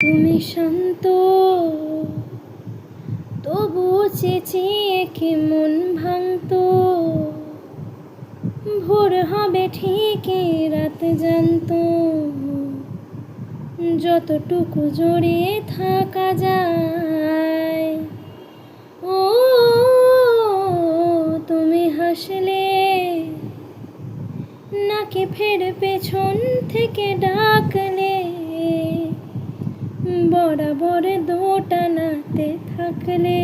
তুমি শান্ত, তবুও চেঁচিয়ে কি মন ভাঙতো। ভোর হবে ঠিকই রাত জানতো, যতটুকু জড়িয়ে থাকা যায়। ও তুমি হাসলে নাকি ফের পেছন থেকে ডাকলে, বরাবর দোটানাতে থাকলে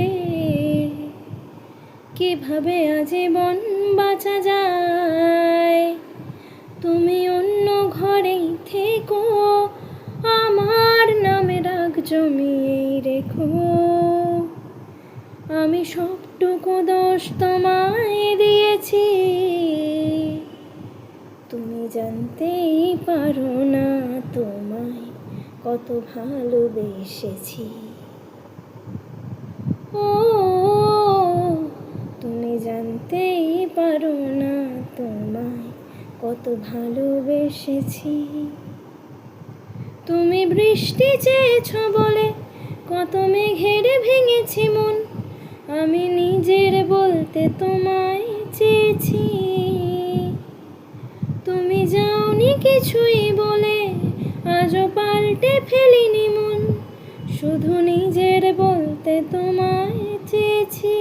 কিভাবে আজীবন বাঁচা যায়। তুমি অন্য ঘরেই থেকো, আমার নামে রাগ জমিয়েই রেখো। আমি সবটুকু দোষ তোমায় দিয়েছি, তুমি জানতেই পারো না তোমায় কত ভালোবেসেছি। ও তুমি জানতেই পারো না তোমায় কত ভালোবেসেছি। তুমি বৃষ্টি চেয়েছো বলে কত মেঘের ভেঙেছি মন, আমি নিজের বলতে তোমায় চেয়েছি। তুমি যাওনি কিছুই বলে আজও পাল্টে ফেলিনি মন, শুধু নিজের বলতে তোমায় চেয়েছি।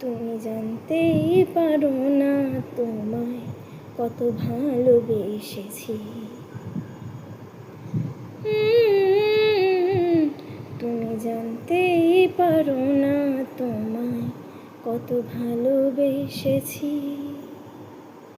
তুমি জানতেই পারো না তোমায় কত ভালোবেসেছি। তুমি জানতেই পারো না তোমায় কত ভালোবেসেছি।